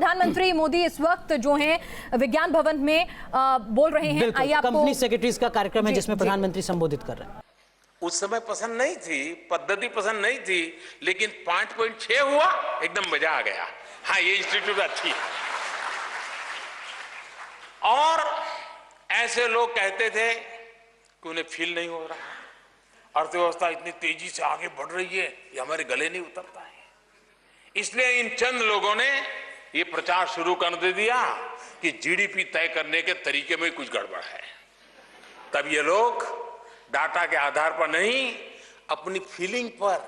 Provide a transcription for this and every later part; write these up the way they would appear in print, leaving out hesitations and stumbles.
प्रधानमंत्री मोदी इस वक्त जो हैं विज्ञान भवन में बोल रहे हैं। आइए आपको कंपनी सेक्रेटरीज का कार्यक्रम है जिसमें प्रधानमंत्री संबोधित कर रहे हैं। उस समय पसंद नहीं थी, पद्धति पसंद नहीं थी, लेकिन 5.6 हुआ, एकदम मजा आ गया। हाँ, ये इंस्टीट्यूट अच्छी है। और ऐसे लोग कहते थे कि उन्हें फील नहीं हो रहा, अर्थव्यवस्था इतनी तेजी से आगे बढ़ रही है, ये हमारे गले नहीं उतरता है। इसलिए इन चंद लोगों ने ये प्रचार शुरू कर दे दिया कि जीडीपी तय करने के तरीके में कुछ गड़बड़ है। तब ये लोग डाटा के आधार पर नहीं, अपनी फीलिंग पर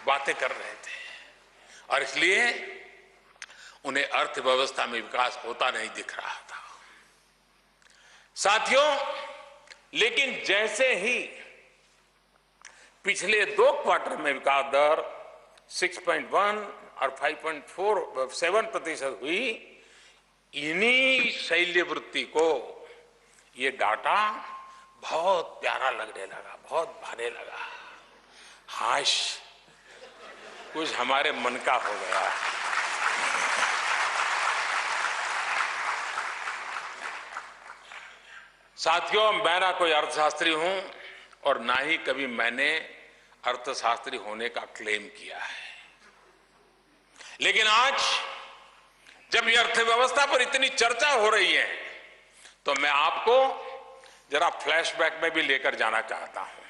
बातें कर रहे थे, और इसलिए उन्हें अर्थव्यवस्था में विकास होता नहीं दिख रहा था। साथियों, लेकिन जैसे ही पिछले 2 क्वार्टर में विकास दर 6.1 और 5.47% हुई, इन्हीं शैल्यवृत्ति को ये डाटा बहुत प्यारा लगने लगा, बहुत भाने लगा। हाश, कुछ हमारे मन का हो गया। साथियों, मैं ना कोई अर्थशास्त्री हूं और ना ही कभी मैंने अर्थशास्त्री होने का क्लेम किया है, लेकिन आज जब ये अर्थव्यवस्था पर इतनी चर्चा हो रही है तो मैं आपको जरा फ्लैशबैक में भी लेकर जाना चाहता हूं।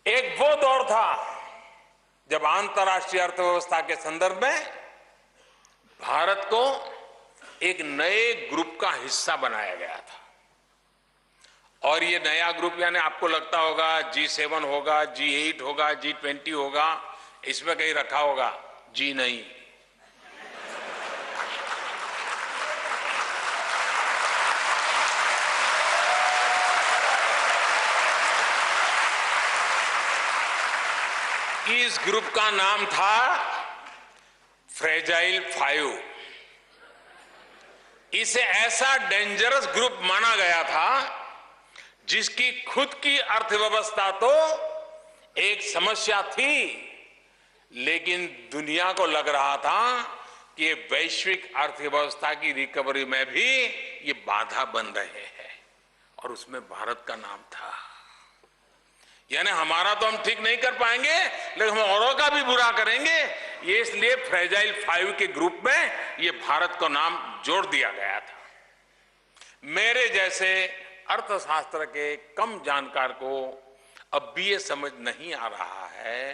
एक वो दौर था जब अंतर्राष्ट्रीय अर्थव्यवस्था के संदर्भ में भारत को एक नए ग्रुप का हिस्सा बनाया गया था, और ये नया ग्रुप यानी आपको लगता होगा G7 होगा, G8 होगा, G20 होगा, इसमें कहीं रखा होगा, जी नहीं। इस ग्रुप का नाम था फ्रेजाइल 5। इसे ऐसा डेंजरस ग्रुप माना गया था जिसकी खुद की अर्थव्यवस्था तो एक समस्या थी, लेकिन दुनिया को लग रहा था कि वैश्विक अर्थव्यवस्था की रिकवरी में भी ये बाधा बन रहे हैं, और उसमें भारत का नाम था। यानी हमारा तो हम ठीक नहीं कर पाएंगे, लेकिन हम औरों का भी बुरा करेंगे। ये इसलिए फ्रेजाइल 5 के ग्रुप में ये भारत को नाम जोड़ दिया गया था। मेरे जैसे अर्थशास्त्र के कम जानकार को अब भी ये समझ नहीं आ रहा है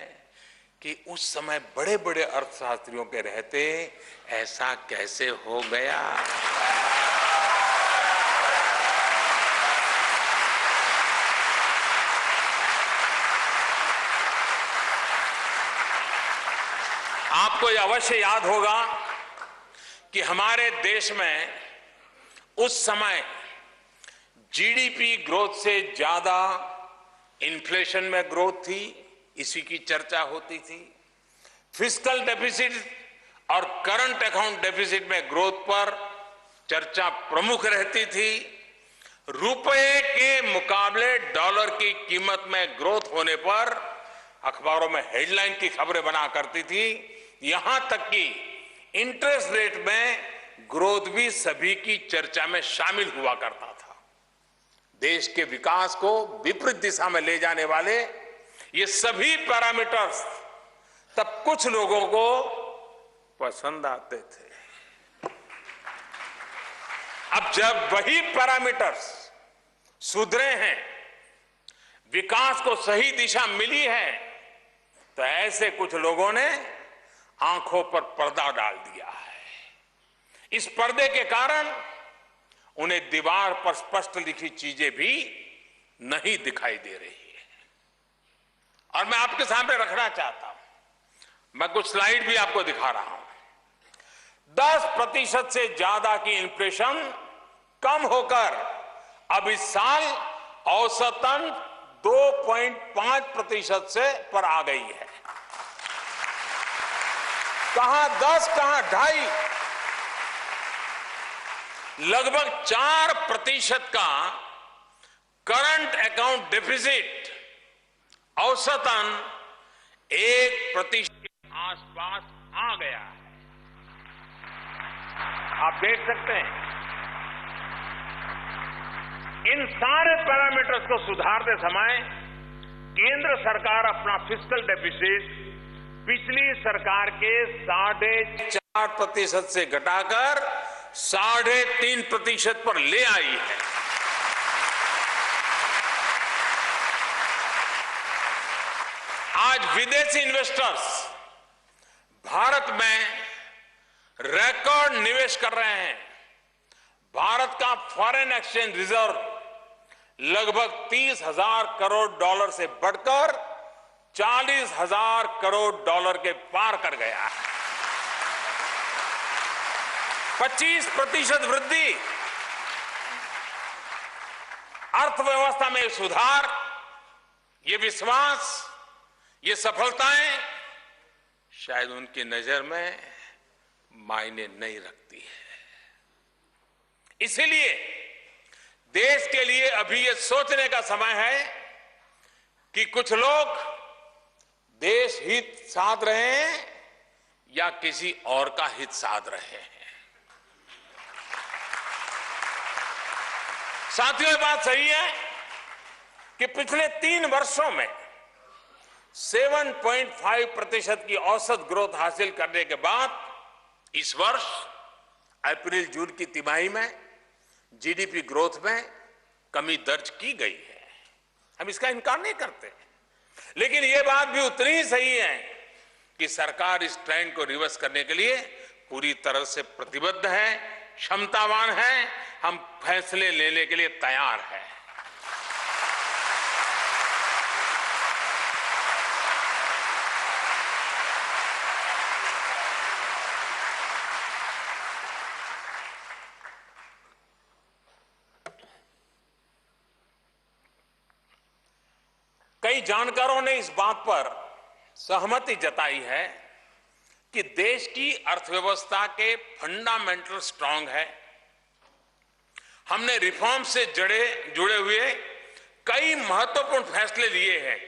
कि उस समय बड़े बड़े अर्थशास्त्रियों के रहते ऐसा कैसे हो गया। आपको ये अवश्य याद होगा कि हमारे देश में उस समय जीडीपी ग्रोथ से ज्यादा इन्फ्लेशन में ग्रोथ थी, इसी की चर्चा होती थी। फिस्कल डेफिसिट और करंट अकाउंट डेफिसिट में ग्रोथ पर चर्चा प्रमुख रहती थी। रुपए के मुकाबले डॉलर की कीमत में ग्रोथ होने पर अखबारों में हेडलाइन की खबरें बना करती थी। यहां तक कि इंटरेस्ट रेट में ग्रोथ भी सभी की चर्चा में शामिल हुआ करता था। देश के विकास को विपरीत दिशा में ले जाने वाले ये सभी पैरामीटर्स तब कुछ लोगों को पसंद आते थे। अब जब वही पैरामीटर्स सुधरे हैं, विकास को सही दिशा मिली है, तो ऐसे कुछ लोगों ने आंखों पर पर्दा डाल दिया है। इस पर्दे के कारण उन्हें दीवार पर स्पष्ट लिखी चीजें भी नहीं दिखाई दे रही है। और मैं आपके सामने रखना चाहता हूं, मैं कुछ स्लाइड भी आपको दिखा रहा हूं। 10% से ज्यादा की इन्फ्लेशन कम होकर अब इस साल औसतन 2.5% से पर आ गई है। कहां 10, कहां 2.5, लगभग 4% का करंट अकाउंट डेफिसिट औसतन 1% के आसपास आ गया है। आप देख सकते हैं, इन सारे पैरामीटर्स को सुधारते समय केंद्र सरकार अपना फिस्कल डेफिसिट पिछली सरकार के 4.5% से घटाकर 3.5% पर ले आई है। आज विदेशी इन्वेस्टर्स भारत में रिकॉर्ड निवेश कर रहे हैं। भारत का फॉरेन एक्सचेंज रिजर्व लगभग 30,000 करोड़ डॉलर से बढ़कर 40,000 करोड़ डॉलर के पार कर गया है। 25% वृद्धि, अर्थव्यवस्था में सुधार, ये विश्वास, ये सफलताएं शायद उनकी नजर में मायने नहीं रखती है। इसीलिए देश के लिए अभी ये सोचने का समय है कि कुछ लोग देश हित साध रहे हैं या किसी और का हित साध रहे हैं। साथियों, ये बात सही है कि पिछले 3 वर्षों में 7.5% की औसत ग्रोथ हासिल करने के बाद इस वर्ष अप्रैल जून की तिमाही में जीडीपी ग्रोथ में कमी दर्ज की गई है। हम इसका इनकार नहीं करते, लेकिन यह बात भी उतनी ही सही है कि सरकार इस ट्रेंड को रिवर्स करने के लिए पूरी तरह से प्रतिबद्ध है, क्षमतावान है, हम फैसले लेने के लिए तैयार हैं। कई जानकारों ने इस बात पर सहमति जताई है कि देश की अर्थव्यवस्था के फंडामेंटल स्ट्रांग है। हमने रिफॉर्म से जुड़े हुए कई महत्वपूर्ण फैसले लिए हैं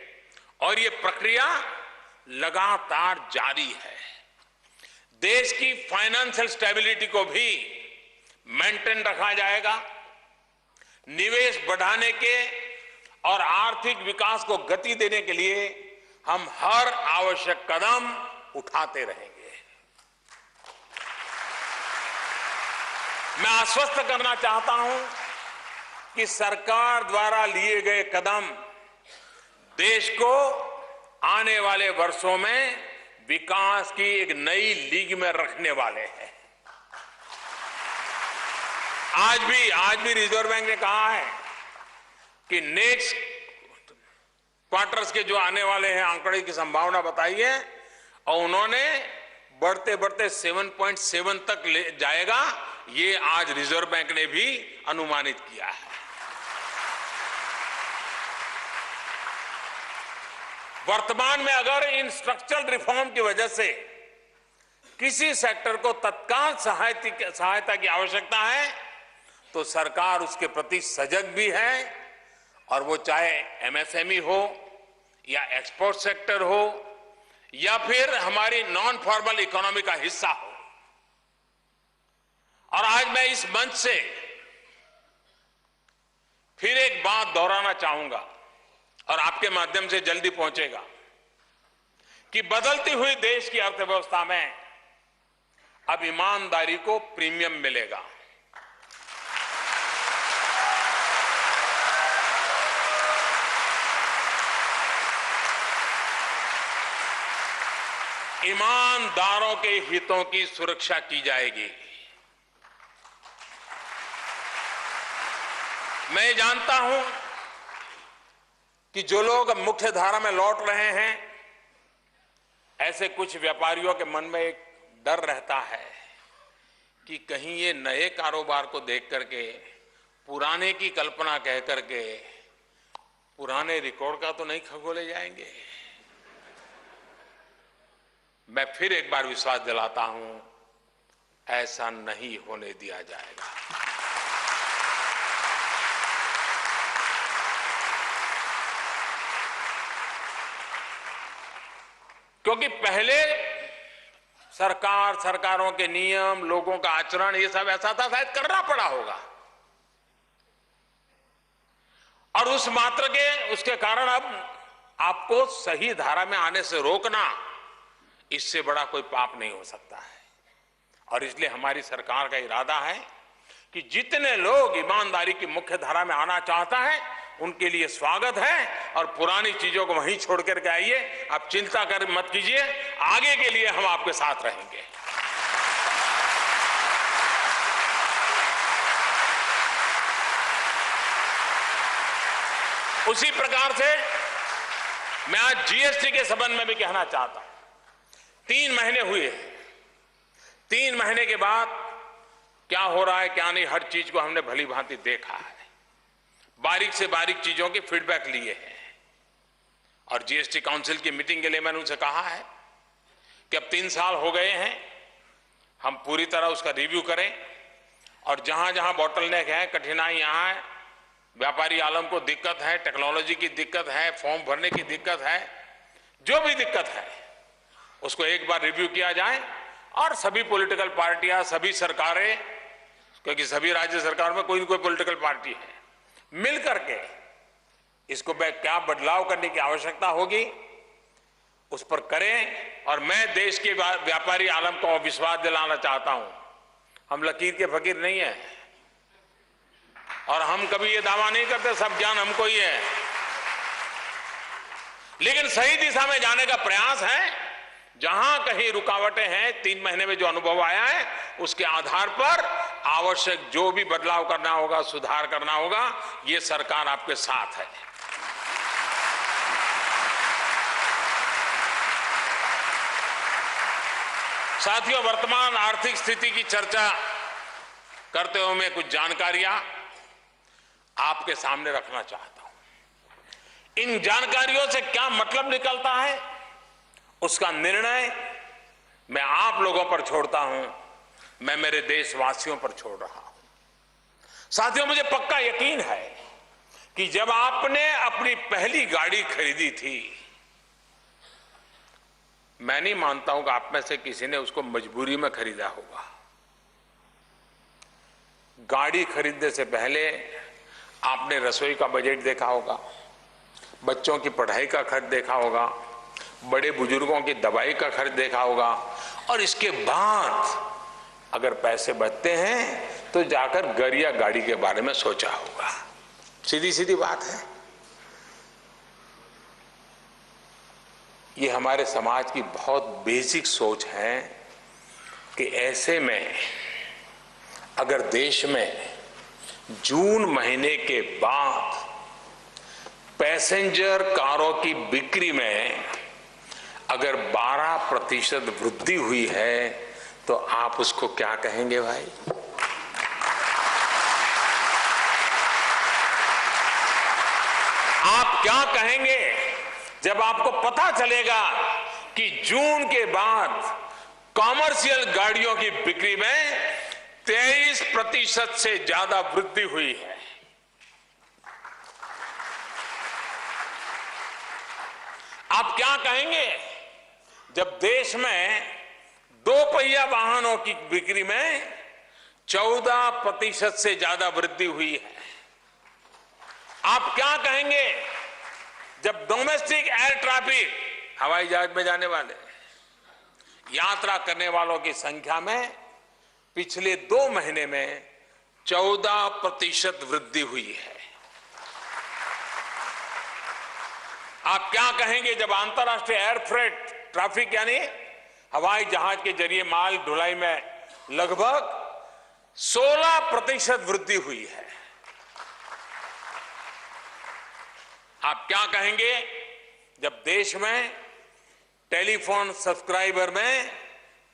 और ये प्रक्रिया लगातार जारी है। देश की फाइनेंशियल स्टेबिलिटी को भी मेंटेन रखा जाएगा। निवेश बढ़ाने के और आर्थिक विकास को गति देने के लिए हम हर आवश्यक कदम उठाते रहेंगे। मैं आश्वस्त करना चाहता हूं कि सरकार द्वारा लिए गए कदम देश को आने वाले वर्षों में विकास की एक नई लीग में रखने वाले हैं। आज भी रिजर्व बैंक ने कहा है कि नेक्स्ट क्वार्टर्स के जो आने वाले हैं आंकड़े की संभावना बताई है और उन्होंने बढ़ते बढ़ते 7.7 तक ले जाएगा, ये आज रिजर्व बैंक ने भी अनुमानित किया है। वर्तमान में अगर इन स्ट्रक्चरल रिफॉर्म की वजह से किसी सेक्टर को तत्काल सहायता की आवश्यकता है तो सरकार उसके प्रति सजग भी है, और वो चाहे एमएसएमई हो या एक्सपोर्ट सेक्टर हो या फिर हमारी नॉन फॉर्मल इकोनॉमी का हिस्सा हो। और आज मैं इस मंच से फिर एक बात दोहराना चाहूंगा और आपके माध्यम से जल्दी पहुंचेगा कि बदलती हुई देश की अर्थव्यवस्था में अब ईमानदारी को प्रीमियम मिलेगा। ईमानदारों के हितों की सुरक्षा की जाएगी। मैं जानता हूं कि जो लोग अब मुख्य धारा में लौट रहे हैं, ऐसे कुछ व्यापारियों के मन में एक डर रहता है कि कहीं ये नए कारोबार को देख करके पुराने की कल्पना कह करके पुराने रिकॉर्ड का तो नहीं खगोले जाएंगे। मैं फिर एक बार विश्वास दिलाता हूं, ऐसा नहीं होने दिया जाएगा। क्योंकि पहले सरकारों के नियम, लोगों का आचरण, ये सब ऐसा था, शायद करना पड़ा होगा। और उस मात्र के उसके कारण अब आपको सही धारा में आने से रोकना, इससे बड़ा कोई पाप नहीं हो सकता है। और इसलिए हमारी सरकार का इरादा है कि जितने लोग ईमानदारी की मुख्य धारा में आना चाहता है, उनके लिए स्वागत है। और पुरानी चीजों को वहीं छोड़ करके आइए। आप चिंता कर मत कीजिए, आगे के लिए हम आपके साथ रहेंगे। उसी प्रकार से मैं आज जीएसटी के संबंध में भी कहना चाहता हूं। 3 महीने हुए, 3 महीने के बाद क्या हो रहा है क्या नहीं, हर चीज को हमने भली भांति देखा है, बारीक से बारीक चीजों के फीडबैक लिए हैं। और जीएसटी काउंसिल की मीटिंग के लिए मैंने उनसे कहा है कि अब 3 साल हो गए हैं, हम पूरी तरह उसका रिव्यू करें और जहां जहां बॉटलनेक है, कठिनाइयां हैं, व्यापारी आलम को दिक्कत है, टेक्नोलॉजी की दिक्कत है, फॉर्म भरने की दिक्कत है, जो भी दिक्कत है उसको एक बार रिव्यू किया जाए। और सभी पॉलिटिकल पार्टियां, सभी सरकारें, क्योंकि सभी राज्य सरकार में कोई न कोई पॉलिटिकल पार्टी है, मिल करके इसको क्या बदलाव करने की आवश्यकता होगी उस पर करें। और मैं देश के व्यापारी आलम को विश्वास दिलाना चाहता हूं, हम लकीर के फकीर नहीं है और हम कभी ये दावा नहीं करते सब ज्ञान हमको ही है, लेकिन सही दिशा में जाने का प्रयास है। जहां कहीं रुकावटें हैं, 3 महीने में जो अनुभव आया है, उसके आधार पर आवश्यक जो भी बदलाव करना होगा, सुधार करना होगा, ये सरकार आपके साथ है। साथियों, वर्तमान आर्थिक स्थिति की चर्चा करते हुए मैं कुछ जानकारियां आपके सामने रखना चाहता हूं। इन जानकारियों से क्या मतलब निकलता है, उसका निर्णय मैं आप लोगों पर छोड़ता हूं, मैं मेरे देशवासियों पर छोड़ रहा हूं। साथियों, मुझे पक्का यकीन है कि जब आपने अपनी पहली गाड़ी खरीदी थी, मैं नहीं मानता हूं कि आप में से किसी ने उसको मजबूरी में खरीदा होगा। गाड़ी खरीदने से पहले आपने रसोई का बजट देखा होगा, बच्चों की पढ़ाई का खर्च देखा होगा, बड़े बुजुर्गों की दवाई का खर्च देखा होगा, और इसके बाद अगर पैसे बचते हैं तो जाकर घर या गाड़ी के बारे में सोचा होगा। सीधी सीधी बात है। ये हमारे समाज की बहुत बेसिक सोच है कि ऐसे में अगर देश में जून महीने के बाद पैसेंजर कारों की बिक्री में अगर 12% वृद्धि हुई है तो आप उसको क्या कहेंगे भाई? आप क्या कहेंगे जब आपको पता चलेगा कि जून के बाद कॉमर्शियल गाड़ियों की बिक्री में 23% से ज्यादा वृद्धि हुई है? आप क्या कहेंगे जब देश में 2 पहिया वाहनों की बिक्री में 14% से ज्यादा वृद्धि हुई है? आप क्या कहेंगे जब डोमेस्टिक एयर ट्रैफिक, हवाई जहाज में जाने वाले यात्रा करने वालों की संख्या में पिछले 2 महीने में 14% वृद्धि हुई है? आप क्या कहेंगे जब अंतर्राष्ट्रीय एयर फ्रेट ट्रैफिक यानी हवाई जहाज के जरिए माल ढुलाई में लगभग 16% वृद्धि हुई है? आप क्या कहेंगे जब देश में टेलीफोन सब्सक्राइबर में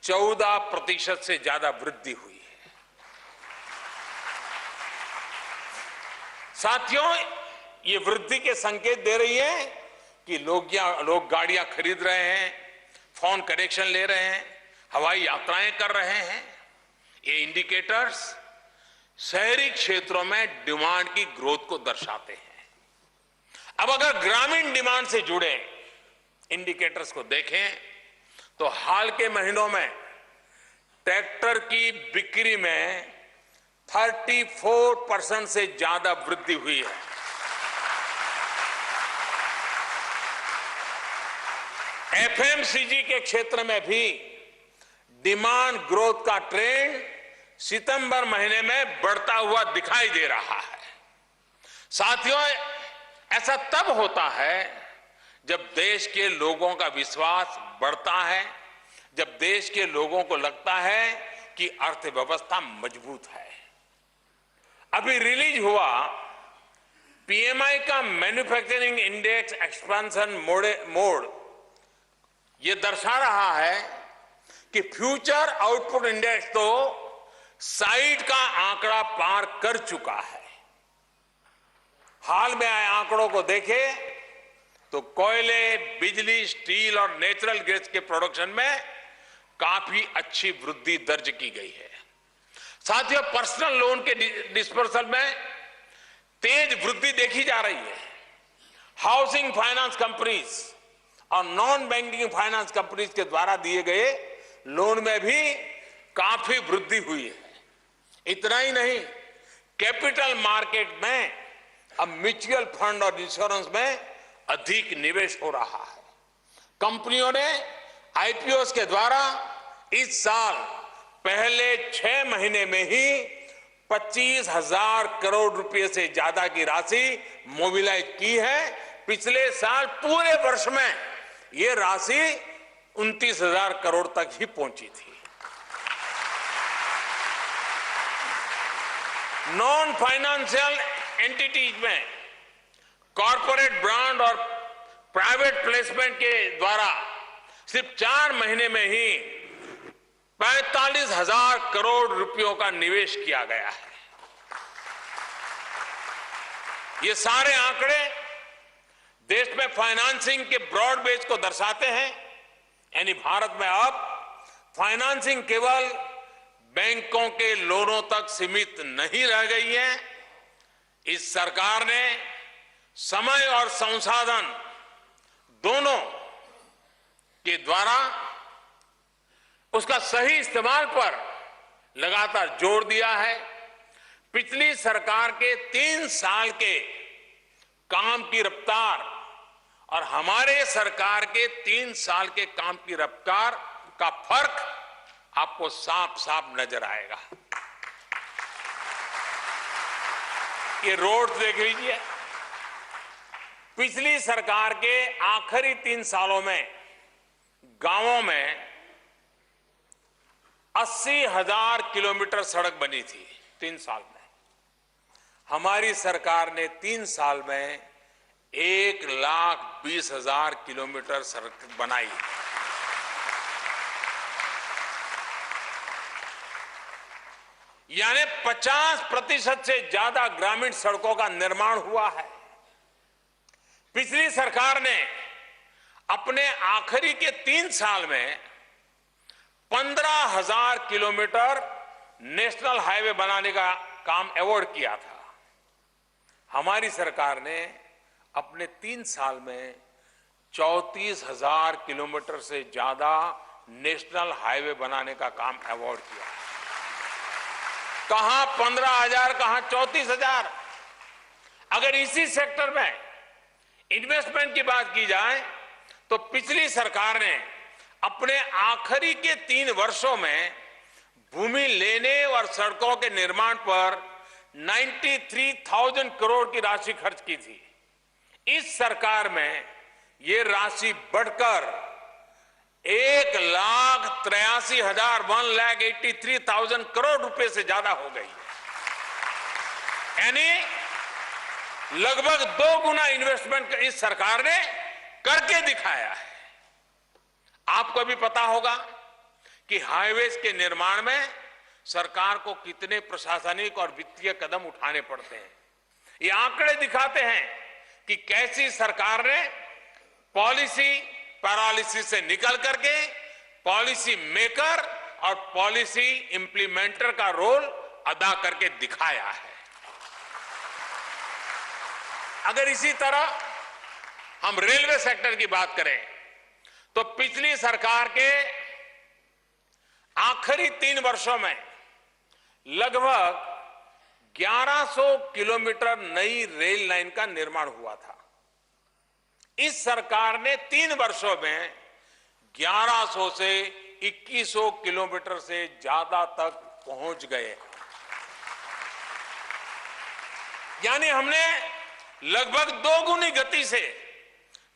14% से ज्यादा वृद्धि हुई है? साथियों, ये वृद्धि के संकेत दे रही है कि लोग गाड़ियां खरीद रहे हैं, फोन कनेक्शन ले रहे हैं, हवाई यात्राएं कर रहे हैं। ये इंडिकेटर्स शहरी क्षेत्रों में डिमांड की ग्रोथ को दर्शाते हैं। अब अगर ग्रामीण डिमांड से जुड़े इंडिकेटर्स को देखें तो हाल के महीनों में ट्रैक्टर की बिक्री में 34% से ज्यादा वृद्धि हुई है। एफएमसीजी के क्षेत्र में भी डिमांड ग्रोथ का ट्रेंड सितंबर महीने में बढ़ता हुआ दिखाई दे रहा है। साथियों, ऐसा तब होता है जब देश के लोगों का विश्वास बढ़ता है, जब देश के लोगों को लगता है कि अर्थव्यवस्था मजबूत है। अभी रिलीज हुआ पीएमआई का मैन्युफैक्चरिंग इंडेक्स एक्सपेंशन मोड ये दर्शा रहा है कि फ्यूचर आउटपुट इंडेक्स तो 60 का आंकड़ा पार कर चुका है। हाल में आए आंकड़ों को देखें तो कोयले, बिजली, स्टील और नेचुरल गैस के प्रोडक्शन में काफी अच्छी वृद्धि दर्ज की गई है। साथियों, पर्सनल लोन के डिस्पर्सल में तेज वृद्धि देखी जा रही है। हाउसिंग फाइनेंस कंपनीज और नॉन बैंकिंग फाइनेंस कंपनीज के द्वारा दिए गए लोन में भी काफी वृद्धि हुई है। इतना ही नहीं, कैपिटल मार्केट में अब म्यूचुअल फंड और इंश्योरेंस में अधिक निवेश हो रहा है। कंपनियों ने आईपीओ के द्वारा इस साल पहले 6 महीने में ही 25,000 करोड़ रुपए से ज्यादा की राशि मोबिलाइज की है। पिछले साल पूरे वर्ष में ये राशि 29,000 करोड़ तक ही पहुंची थी। नॉन फाइनेंशियल एंटिटीज में कॉरपोरेट ब्रांड और प्राइवेट प्लेसमेंट के द्वारा सिर्फ 4 महीने में ही 45,000 करोड़ रुपयों का निवेश किया गया है। ये सारे आंकड़े देश में फाइनेंसिंग के ब्रॉड बेस को दर्शाते हैं। यानी भारत में अब फाइनेंसिंग केवल बैंकों के लोनों तक सीमित नहीं रह गई है। इस सरकार ने समय और संसाधन दोनों के द्वारा उसका सही इस्तेमाल पर लगातार जोर दिया है। पिछली सरकार के 3 साल के काम की रफ्तार और हमारे सरकार के 3 साल के काम की रफ्तार का फर्क आपको साफ साफ नजर आएगा। ये रोड देख लीजिए। पिछली सरकार के आखिरी 3 सालों में गांवों में 80,000 किलोमीटर सड़क बनी थी 3 साल में। हमारी सरकार ने 3 साल में 1,20,000 किलोमीटर सड़क बनाई। यानी 50% से ज्यादा ग्रामीण सड़कों का निर्माण हुआ है। पिछली सरकार ने अपने आखिरी के 3 साल में 15,000 किलोमीटर नेशनल हाईवे बनाने का काम अवॉर्ड किया था। हमारी सरकार ने अपने 3 साल में 34,000 किलोमीटर से ज्यादा नेशनल हाईवे बनाने का काम अवॉर्ड किया। कहां 15,000, कहां 34,000। अगर इसी सेक्टर में इन्वेस्टमेंट की बात की जाए तो पिछली सरकार ने अपने आखिरी के 3 वर्षों में भूमि लेने और सड़कों के निर्माण पर 93,000 करोड़ की राशि खर्च की थी। इस सरकार में ये राशि बढ़कर 1,83,000 करोड़ रुपए से ज्यादा हो गई है। यानी लगभग 2 गुना इन्वेस्टमेंट इस सरकार ने करके दिखाया है। आपको भी पता होगा कि हाईवेज के निर्माण में सरकार को कितने प्रशासनिक और वित्तीय कदम उठाने पड़ते हैं। ये आंकड़े दिखाते हैं कि कैसी सरकार ने पॉलिसी पैरालिसिस से निकल करके पॉलिसी मेकर और पॉलिसी इंप्लीमेंटर का रोल अदा करके दिखाया है। अगर इसी तरह हम रेलवे सेक्टर की बात करें तो पिछली सरकार के आखिरी 3 वर्षों में लगभग 1100 किलोमीटर नई रेल लाइन का निर्माण हुआ था। इस सरकार ने 3 वर्षों में 1100 से 2100 किलोमीटर से ज्यादा तक पहुंच गए। यानी हमने लगभग 2 गुनी गति से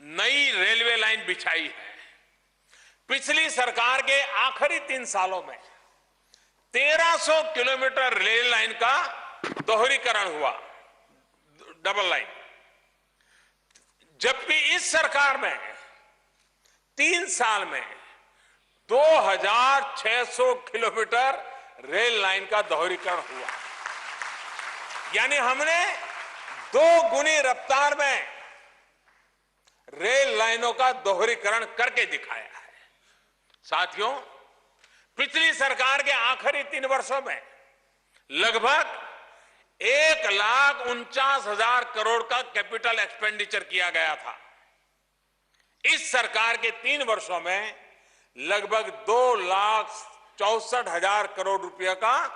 नई रेलवे लाइन बिछाई है। पिछली सरकार के आखिरी 3 सालों में 1300 किलोमीटर रेल लाइन का दोहरीकरण हुआ, डबल लाइन। जबकि इस सरकार में 3 साल में 2600 किलोमीटर रेल लाइन का दोहरीकरण हुआ। यानी हमने 2 गुनी रफ्तार में रेल लाइनों का दोहरीकरण करके दिखाया है। साथियों, पिछली सरकार के आखिरी 3 वर्षों में लगभग 1,49,000 करोड़ का कैपिटल एक्सपेंडिचर किया गया था। इस सरकार के 3 वर्षों में लगभग 2,64,000 करोड़ रुपए का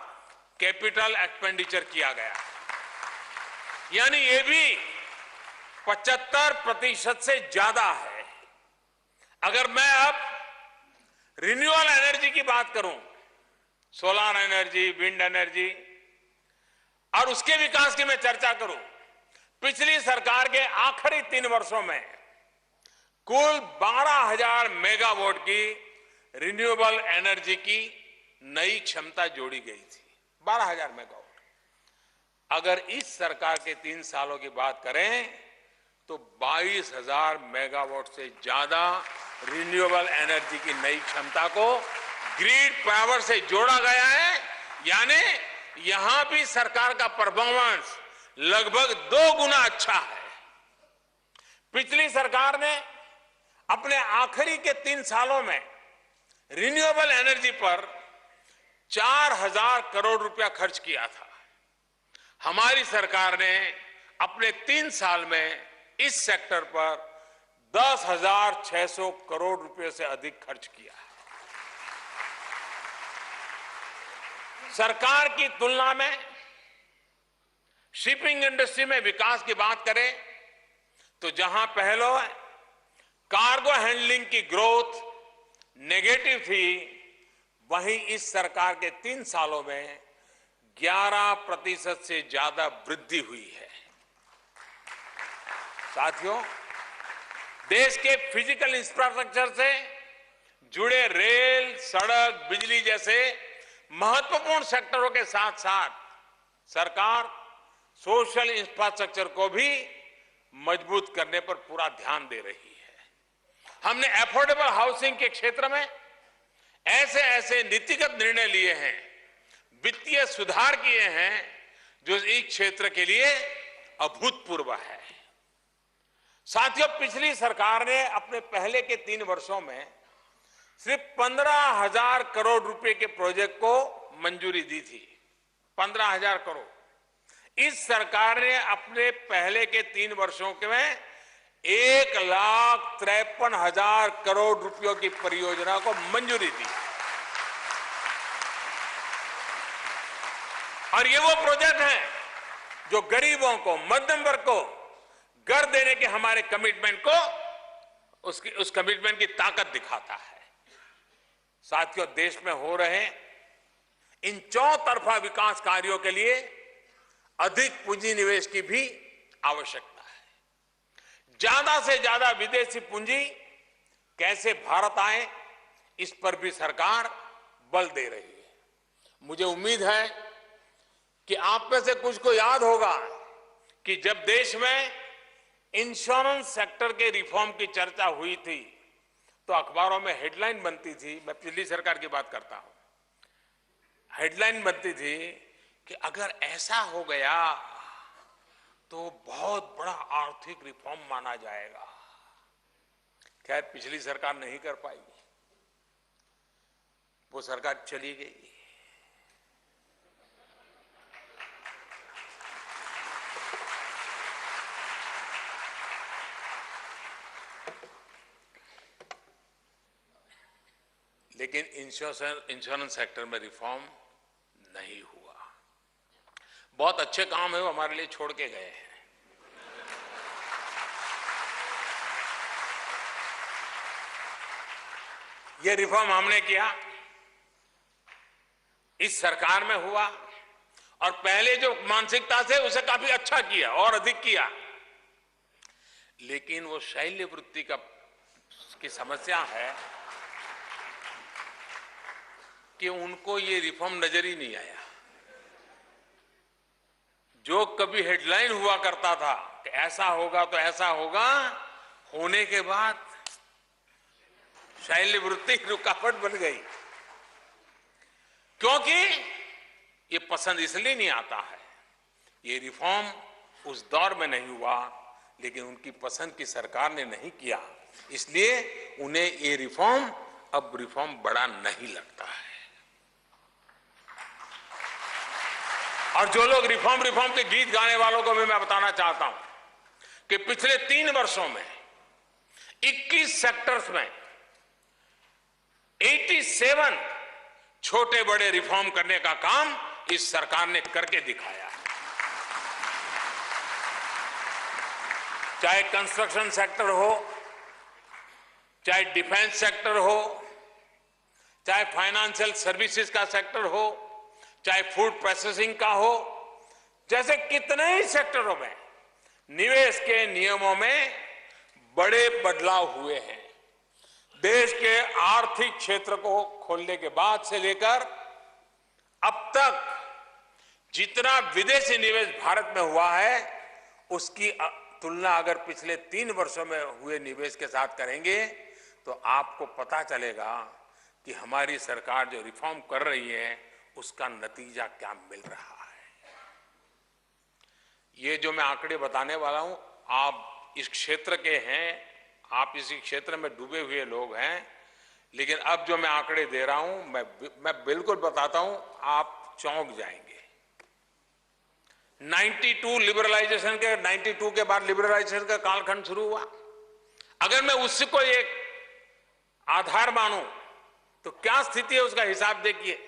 कैपिटल एक्सपेंडिचर किया गया। यानी ये भी 75% से ज्यादा है। अगर मैं अब रिन्यूएबल एनर्जी की बात करूं, सोलर एनर्जी, विंड एनर्जी और उसके विकास की मैं चर्चा करूं, पिछली सरकार के आखिरी 3 वर्षों में कुल 12,000 मेगावाट की रिन्यूएबल एनर्जी की नई क्षमता जोड़ी गई थी। 12,000 मेगावाट। अगर इस सरकार के 3 सालों की बात करें तो 22,000 मेगावाट से ज्यादा रिन्यूएबल एनर्जी की नई क्षमता को ग्रिड पावर से जोड़ा गया है। यानी यहां भी सरकार का परफॉर्मेंस लगभग 2 गुना अच्छा है। पिछली सरकार ने अपने आखिरी के 3 सालों में रिन्यूएबल एनर्जी पर 4,000 करोड़ रुपया खर्च किया था। हमारी सरकार ने अपने 3 साल में इस सेक्टर पर 10,600 करोड़ रुपए से अधिक खर्च किया है। सरकार की तुलना में शिपिंग इंडस्ट्री में विकास की बात करें तो जहां पहले कार्गो हैंडलिंग की ग्रोथ नेगेटिव थी, वहीं इस सरकार के 3 सालों में 11% से ज्यादा वृद्धि हुई है। साथियों, देश के फिजिकल इंफ्रास्ट्रक्चर से जुड़े रेल, सड़क, बिजली जैसे महत्वपूर्ण सेक्टरों के साथ साथ सरकार सोशल इंफ्रास्ट्रक्चर को भी मजबूत करने पर पूरा ध्यान दे रही है। हमने अफोर्डेबल हाउसिंग के क्षेत्र में ऐसे ऐसे नीतिगत निर्णय लिए हैं, वित्तीय सुधार किए हैं जो इस क्षेत्र के लिए अभूतपूर्व है। साथियों, पिछली सरकार ने अपने पहले के 3 वर्षों में सिर्फ 15,000 करोड़ रुपए के प्रोजेक्ट को मंजूरी दी थी। 15,000 करोड़। इस सरकार ने अपने पहले के 3 वर्षों के में 1,53,000 करोड़ रुपयों की परियोजना को मंजूरी दी। और ये वो प्रोजेक्ट हैं जो गरीबों को, मध्यम वर्ग को घर देने के हमारे कमिटमेंट को, उस कमिटमेंट की ताकत दिखाता है। साथियों, देश में हो रहे इन चौतरफा विकास कार्यों के लिए अधिक पूंजी निवेश की भी आवश्यकता है। ज्यादा से ज्यादा विदेशी पूंजी कैसे भारत आए, इस पर भी सरकार बल दे रही है। मुझे उम्मीद है कि आप में से कुछ को याद होगा कि जब देश में इंश्योरेंस सेक्टर के रिफॉर्म की चर्चा हुई थी तो अखबारों में हेडलाइन बनती थी, मैं पिछली सरकार की बात करता हूं, हेडलाइन बनती थी कि अगर ऐसा हो गया तो बहुत बड़ा आर्थिक रिफॉर्म माना जाएगा। खैर, पिछली सरकार नहीं कर पाई, वो सरकार चली गई। लेकिन इंश्योरेंस सेक्टर में रिफॉर्म नहीं हुआ। बहुत अच्छे काम है वो हमारे लिए छोड़ के गए हैं। ये रिफॉर्म हमने किया, इस सरकार में हुआ, और पहले जो मानसिकता से उसे काफी अच्छा किया और अधिक किया। लेकिन वो शैल्य वृत्ति की समस्या है कि उनको ये रिफॉर्म नजर ही नहीं आया। जो कभी हेडलाइन हुआ करता था कि ऐसा होगा तो ऐसा होगा, होने के बाद शैल्य वृत्ति रुकावट बन गई। क्योंकि ये पसंद इसलिए नहीं आता है, ये रिफॉर्म उस दौर में नहीं हुआ, लेकिन उनकी पसंद की सरकार ने नहीं किया, इसलिए उन्हें ये रिफॉर्म अब रिफॉर्म बड़ा नहीं लगता है। और जो लोग रिफॉर्म के गीत गाने वालों को भी मैं बताना चाहता हूं कि पिछले 3 वर्षों में 21 सेक्टर्स में 87 छोटे बड़े रिफॉर्म करने का काम इस सरकार ने करके दिखाया है। चाहे कंस्ट्रक्शन सेक्टर हो, चाहे डिफेंस सेक्टर हो, चाहे फाइनेंशियल सर्विसेज का सेक्टर हो, चाहे फूड प्रोसेसिंग का हो, जैसे कितने ही सेक्टरों में निवेश के नियमों में बड़े बदलाव हुए हैं। देश के आर्थिक क्षेत्र को खोलने के बाद से लेकर अब तक जितना विदेशी निवेश भारत में हुआ है, उसकी तुलना अगर पिछले 3 वर्षों में हुए निवेश के साथ करेंगे तो आपको पता चलेगा कि हमारी सरकार जो रिफॉर्म कर रही है उसका नतीजा क्या मिल रहा है। ये जो मैं आंकड़े बताने वाला हूं, आप इस क्षेत्र के हैं, आप इसी क्षेत्र में डूबे हुए लोग हैं, लेकिन अब जो मैं आंकड़े दे रहा हूं मैं बिल्कुल बताता हूं, आप चौंक जाएंगे। 92 लिबरलाइजेशन के 92 के बाद लिबरलाइजेशन का कालखंड शुरू हुआ। अगर मैं उसको एक आधार मानूं तो क्या स्थिति है उसका हिसाब देखिए।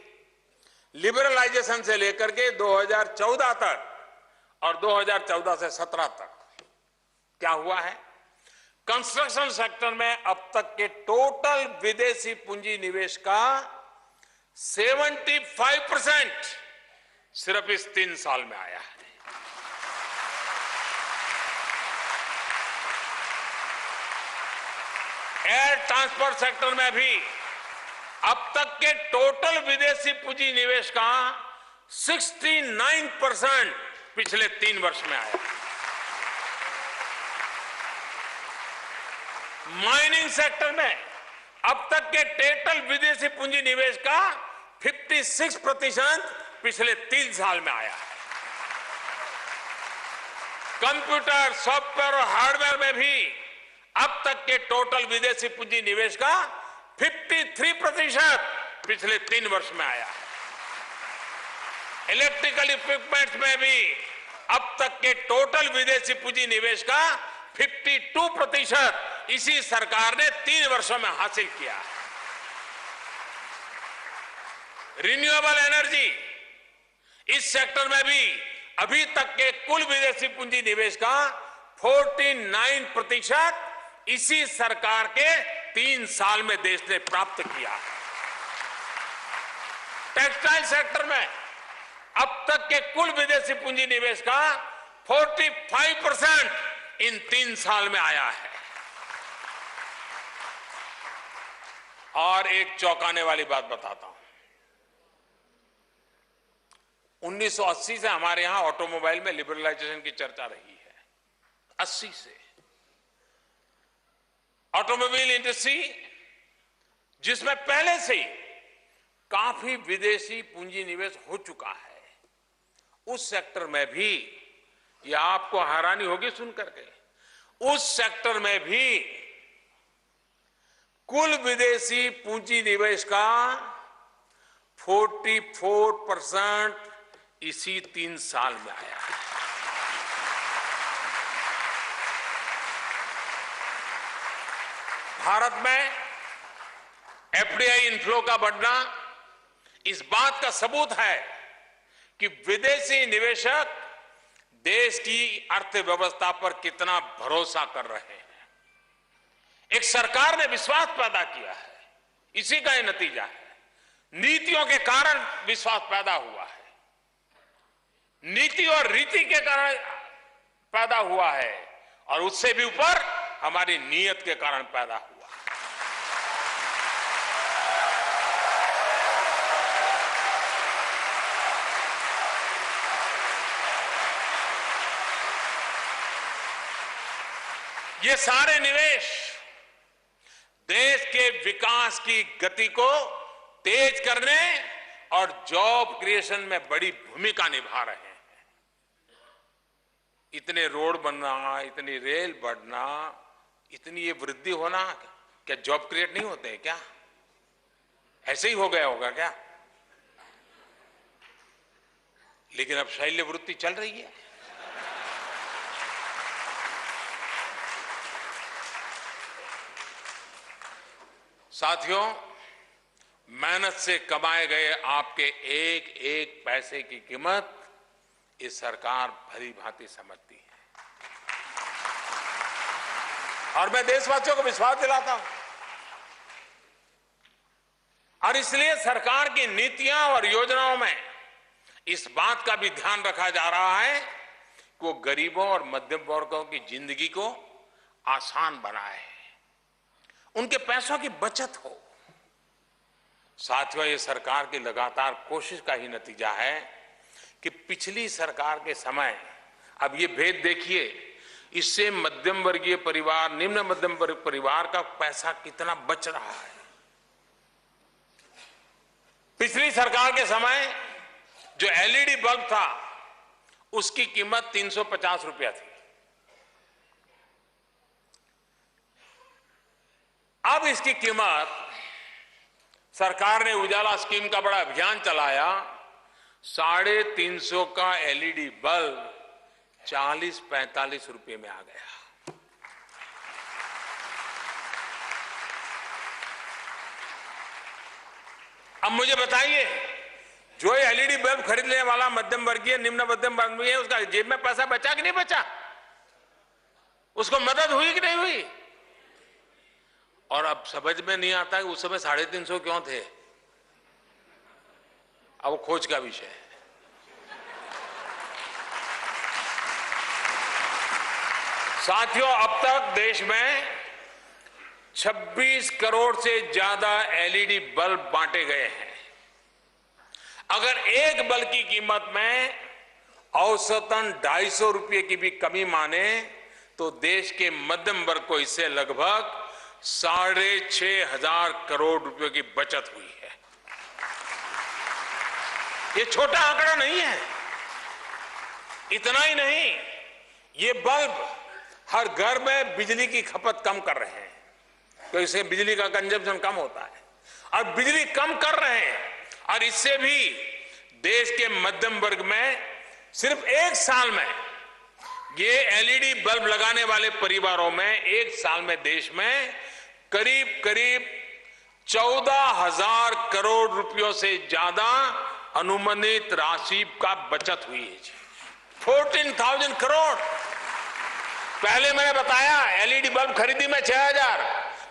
लिबरलाइजेशन से लेकर के 2014 तक और 2014 से 17 तक क्या हुआ है, कंस्ट्रक्शन सेक्टर में अब तक के टोटल विदेशी पूंजी निवेश का 75% सिर्फ इस 3 साल में आया है। एयर ट्रांसपोर्ट सेक्टर में भी अब तक के टोटल विदेशी पूंजी निवेश का 69% पिछले 3 वर्ष में आया। माइनिंग सेक्टर में अब तक के टोटल विदेशी पूंजी निवेश का 56% पिछले 3 साल में आया है। कंप्यूटर, सॉफ्टवेयर और हार्डवेयर में भी अब तक के टोटल विदेशी पूंजी निवेश का 53% पिछले 3 वर्ष में आया है। इलेक्ट्रिकल इक्विपमेंट्स में भी अब तक के टोटल विदेशी पूंजी निवेश का 52% इसी सरकार ने 3 वर्षों में हासिल किया है। रिन्यूएबल एनर्जी, इस सेक्टर में भी अभी तक के कुल विदेशी पूंजी निवेश का 49% इसी सरकार के 3 साल में देश ने प्राप्त किया। टेक्सटाइल सेक्टर में अब तक के कुल विदेशी पूंजी निवेश का 45% इन 3 साल में आया है। और एक चौंकाने वाली बात बताता हूं, 1980 से हमारे यहां ऑटोमोबाइल में लिबरलाइजेशन की चर्चा रही है। 80 से ऑटोमोबाइल इंडस्ट्री, जिसमें पहले से ही काफी विदेशी पूंजी निवेश हो चुका है, उस सेक्टर में भी, यह आपको हैरानी होगी सुनकर के, उस सेक्टर में भी कुल विदेशी पूंजी निवेश का 44% इसी 3 साल में आया है। भारत में एफडीआई इनफ्लो का बढ़ना इस बात का सबूत है कि विदेशी निवेशक देश की अर्थव्यवस्था पर कितना भरोसा कर रहे हैं। एक सरकार ने विश्वास पैदा किया है, इसी का यह नतीजा है। नीतियों के कारण विश्वास पैदा हुआ है, नीति और रीति के कारण पैदा हुआ है, और उससे भी ऊपर हमारी नीयत के कारण पैदा हुआ। ये सारे निवेश देश के विकास की गति को तेज करने और जॉब क्रिएशन में बड़ी भूमिका निभा रहे हैं। इतने रोड बनना, इतनी रेल बढ़ना, इतनी ये वृद्धि होना, क्या जॉब क्रिएट नहीं होते हैं क्या? ऐसे ही हो गया होगा क्या? लेकिन अब शैल्य वृत्ति चल रही है। साथियों, मेहनत से कमाए गए आपके एक एक पैसे की कीमत ये सरकार भली भांति समझती है, और मैं देशवासियों को विश्वास दिलाता हूं। और इसलिए सरकार की नीतियां और योजनाओं में इस बात का भी ध्यान रखा जा रहा है कि वो गरीबों और मध्यम वर्गों की जिंदगी को आसान बनाए, उनके पैसों की बचत हो। साथियों, ये सरकार की लगातार कोशिश का ही नतीजा है कि पिछली सरकार के समय, अब ये भेद देखिए, इससे मध्यम वर्गीय परिवार, निम्न मध्यम वर्ग परिवार का पैसा कितना बच रहा है। पिछली सरकार के समय जो एलईडी बल्ब था उसकी कीमत 350 रुपया थी। अब इसकी कीमत, सरकार ने उजाला स्कीम का बड़ा अभियान चलाया, 350 का एलईडी बल्ब 40-45 रुपए में आ गया। अब मुझे बताइए, जो एलईडी बल्ब खरीदने वाला मध्यम वर्गीय, निम्न मध्यम वर्गीय है, उसका जेब में पैसा बचा कि नहीं बचा? उसको मदद हुई कि नहीं हुई? और अब समझ में नहीं आता है उस समय 350 क्यों थे। अब वो खोज का विषय है। साथियों, अब तक देश में 26 करोड़ से ज्यादा एलईडी बल्ब बांटे गए हैं। अगर एक बल्ब की कीमत में औसतन 250 रुपये की भी कमी माने तो देश के मध्यम वर्ग को इससे लगभग 6,500 करोड़ रुपए की बचत हुई है। ये छोटा आंकड़ा नहीं है। इतना ही नहीं, ये बल्ब हर घर में बिजली की खपत कम कर रहे हैं, तो इससे बिजली का कंजम्पशन कम होता है, और बिजली कम कर रहे हैं। और इससे भी देश के मध्यम वर्ग में सिर्फ एक साल में, ये एलईडी बल्ब लगाने वाले परिवारों में एक साल में देश में करीब 14,000 करोड़ रुपयों से ज्यादा अनुमानित राशि का बचत हुई है जी। 14,000 करोड़। पहले मैंने बताया, एलईडी बल्ब खरीदी में 6,000,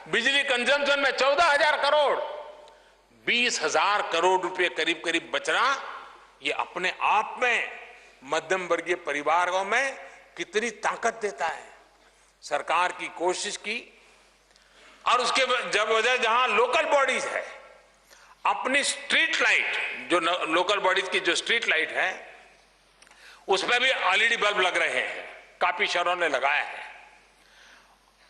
बिजली कंजम्पशन में 14,000 करोड़, 20,000 करोड़ रुपए करीब बचना, ये अपने आप में मध्यम वर्गीय परिवारों में कितनी ताकत देता है। सरकार की कोशिश की, और उसके वजह जहां लोकल बॉडीज है, अपनी स्ट्रीट लाइट, जो लोकल बॉडीज की जो स्ट्रीट लाइट है, उसमें भी एलईडी बल्ब लग रहे हैं, काफी शहरों ने लगाया है।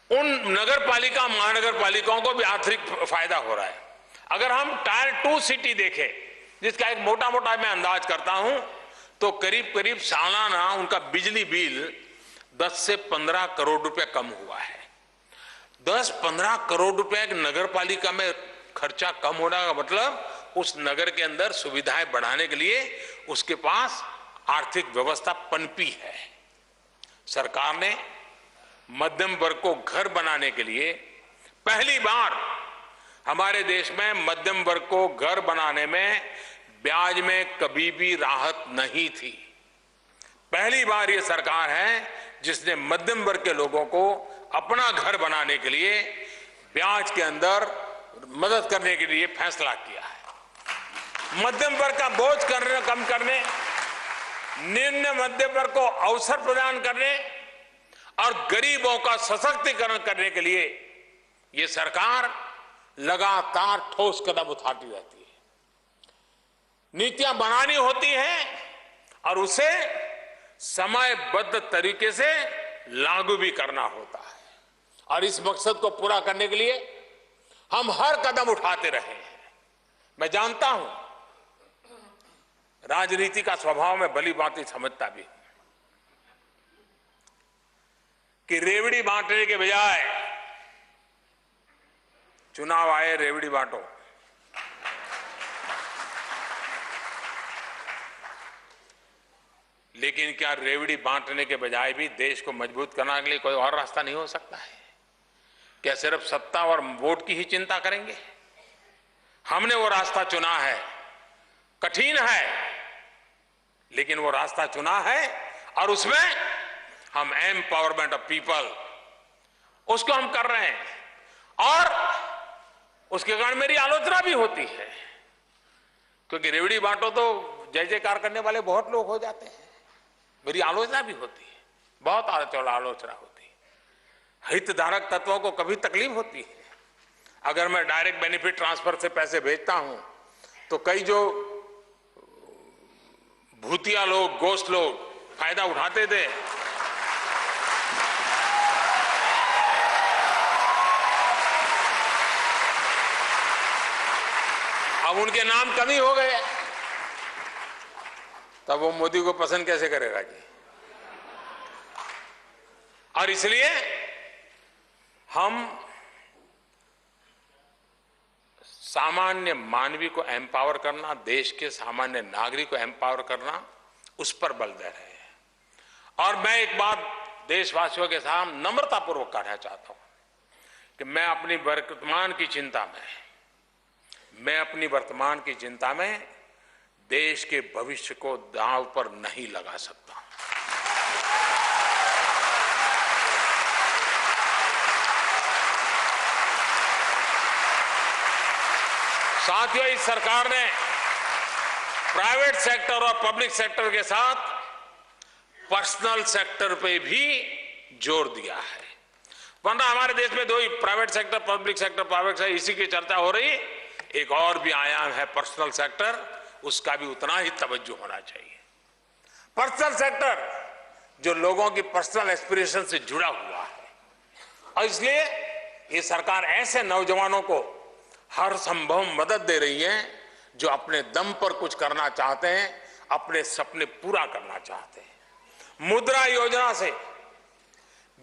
उन नगर पालिका, महानगर पालिकाओं को भी आर्थिक फायदा हो रहा है। अगर हम टायर 2 सिटी देखें, जिसका एक मोटा मैं अंदाज करता हूं, तो करीब सालाना उनका बिजली बिल 10 से 15 करोड़ रुपए कम हुआ है। 10-15 करोड़ रुपए एक नगर पालिका में खर्चा कम होने का मतलब उस नगर के अंदर सुविधाएं बढ़ाने के लिए उसके पास आर्थिक व्यवस्था पनपी है। सरकार ने मध्यम वर्ग को घर बनाने के लिए पहली बार हमारे देश में मध्यम वर्ग को घर बनाने में ब्याज में कभी भी राहत नहीं थी। पहली बार ये सरकार है जिसने मध्यम वर्ग के लोगों को अपना घर बनाने के लिए ब्याज के अंदर मदद करने के लिए फैसला किया है। मध्यम वर्ग का बोझ कम करने, निम्न मध्यम वर्ग को अवसर प्रदान करने और गरीबों का सशक्तिकरण करने के लिए ये सरकार लगातार ठोस कदम उठाती रहती है। नीतियां बनानी होती हैं और उसे समयबद्ध तरीके से लागू भी करना होता है, और इस मकसद को पूरा करने के लिए हम हर कदम उठाते रहे हैं। मैं जानता हूं राजनीति का स्वभाव में भली भांति समझता भी हूं कि रेवड़ी बांटने के बजाय चुनाव आए रेवड़ी बांटो। लेकिन क्या रेवड़ी बांटने के बजाय भी देश को मजबूत करने के लिए कोई और रास्ता नहीं हो सकता है? क्या सिर्फ सत्ता और वोट की ही चिंता करेंगे? हमने वो रास्ता चुना है, कठिन है लेकिन वो रास्ता चुना है, और उसमें हम एम्पावरमेंट ऑफ पीपल उसको हम कर रहे हैं। और उसके कारण मेरी आलोचना भी होती है, क्योंकि रेवड़ी बांटो तो जय जयकार करने वाले बहुत लोग हो जाते हैं। मेरी आलोचना भी होती है, बहुत आलोचना होती है। हितधारक तत्वों को कभी तकलीफ होती है। अगर मैं डायरेक्ट बेनिफिट ट्रांसफर से पैसे भेजता हूं तो कई जो भूतिया लोग, गोश्त लोग फायदा उठाते थे, अब उनके नाम कम ही हो गए, तब वो मोदी को पसंद कैसे करेगा जी? और इसलिए हम सामान्य मानवी को एम्पावर करना, देश के सामान्य नागरिक को एम्पावर करना, उस पर बल दे रहे हैं। और मैं एक बात देशवासियों के साथ नम्रतापूर्वक कहना चाहता हूं कि मैं अपनी वर्तमान की चिंता में देश के भविष्य को दांव पर नहीं लगा सकता। साथियों, इस सरकार ने प्राइवेट सेक्टर और पब्लिक सेक्टर के साथ पर्सनल सेक्टर पे भी जोर दिया है। वरना हमारे देश में दो ही, private sector, public sector, private sector, इसी की चर्चा हो रही। एक और भी आयाम है पर्सनल सेक्टर, उसका भी उतना ही तवज्जो होना चाहिए। पर्सनल सेक्टर जो लोगों की पर्सनल एस्पिरेशन से जुड़ा हुआ है, और इसलिए ये सरकार ऐसे नौजवानों को हर संभव मदद दे रही है जो अपने दम पर कुछ करना चाहते हैं, अपने सपने पूरा करना चाहते हैं। मुद्रा योजना से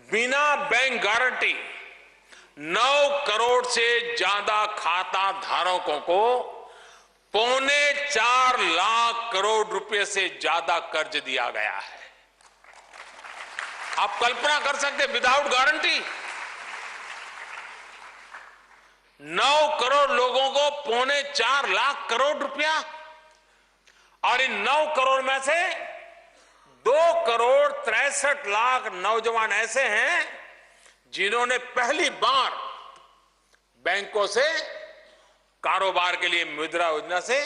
बिना बैंक गारंटी 9 करोड़ से ज्यादा खाता धारकों को 4.25 लाख करोड़ रुपए से ज्यादा कर्ज दिया गया है। आप कल्पना कर सकते हैं, विदाउट गारंटी 9 करोड़ लोगों को 4.25 लाख करोड़ रुपया, और इन 9 करोड़ में से 2 करोड़ 63 लाख नौजवान ऐसे हैं जिन्होंने पहली बार बैंकों से कारोबार के लिए मुद्रा योजना से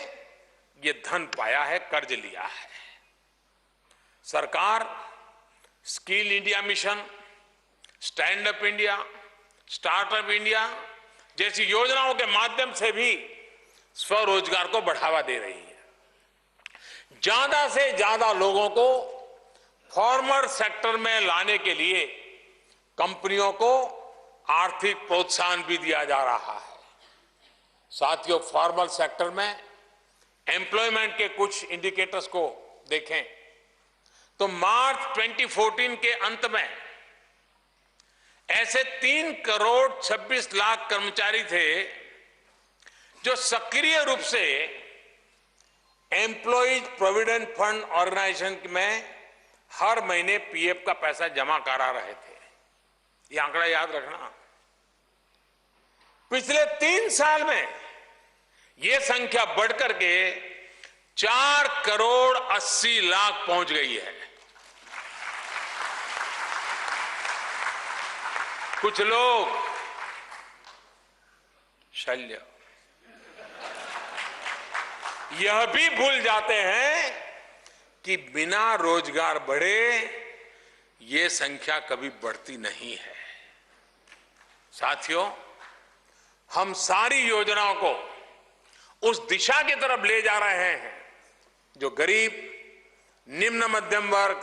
ये धन पाया है, कर्ज लिया है। सरकार skill India mission, stand up India, startup India जैसी योजनाओं के माध्यम से भी स्वरोजगार को बढ़ावा दे रही है। ज्यादा से ज्यादा लोगों को फॉर्मल सेक्टर में लाने के लिए कंपनियों को आर्थिक प्रोत्साहन भी दिया जा रहा है। साथियों, फॉर्मल सेक्टर में एम्प्लॉयमेंट के कुछ इंडिकेटर्स को देखें तो मार्च 2014 के अंत में ऐसे 3 करोड़ 26 लाख कर्मचारी थे जो सक्रिय रूप से एम्प्लॉयज प्रोविडेंट फंड ऑर्गेनाइजेशन में हर महीने पीएफ का पैसा जमा करा रहे थे। ये आंकड़ा याद रखना। पिछले 3 साल में यह संख्या बढ़कर के 4 करोड़ 80 लाख पहुंच गई है। कुछ लोग शल्य यह भी भूल जाते हैं कि बिना रोजगार बढ़े ये संख्या कभी बढ़ती नहीं है। साथियों, हम सारी योजनाओं को उस दिशा की तरफ ले जा रहे हैं जो गरीब, निम्न मध्यम वर्ग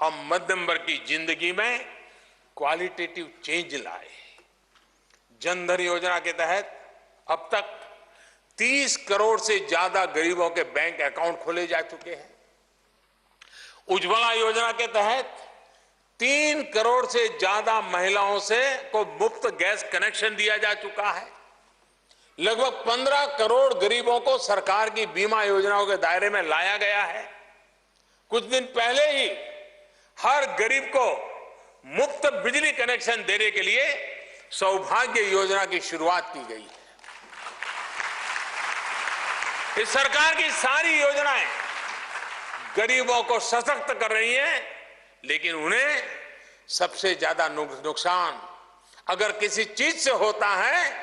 और मध्यम वर्ग की जिंदगी में क्वालिटेटिव चेंज लाए। जन धन योजना के तहत अब तक 30 करोड़ से ज्यादा गरीबों के बैंक अकाउंट खोले जा चुके हैं। उज्ज्वला योजना के तहत 3 करोड़ से ज्यादा महिलाओं को मुफ्त गैस कनेक्शन दिया जा चुका है। लगभग 15 करोड़ गरीबों को सरकार की बीमा योजनाओं के दायरे में लाया गया है। कुछ दिन पहले ही हर गरीब को मुफ्त बिजली कनेक्शन देने के लिए सौभाग्य योजना की शुरुआत की गई है। इस सरकार की सारी योजनाएं गरीबों को सशक्त कर रही हैं, लेकिन उन्हें सबसे ज्यादा नुकसान अगर किसी चीज से होता है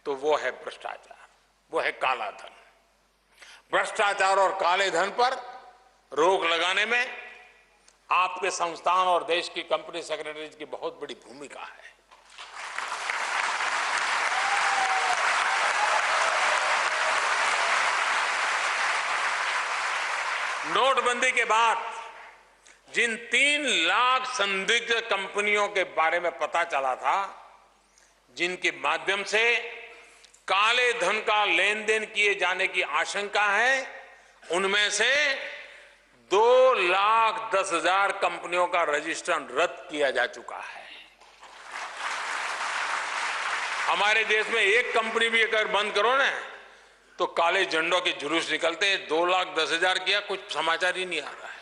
तो वो है भ्रष्टाचार, वो है काला धन। भ्रष्टाचार और काले धन पर रोक लगाने में आपके संस्थान और देश की कंपनी सेक्रेटरीज की बहुत बड़ी भूमिका है। नोटबंदी के बाद जिन 3 लाख संदिग्ध कंपनियों के बारे में पता चला था, जिनके माध्यम से काले धन का लेन देन किए जाने की आशंका है, उनमें से 2,10,000 कंपनियों का रजिस्ट्रेशन रद्द किया जा चुका है। हमारे देश में एक कंपनी भी अगर बंद करो ना तो काले झंडों के जुलूस निकलते हैं। 2,10,000 किया, कुछ समाचार ही नहीं आ रहा है।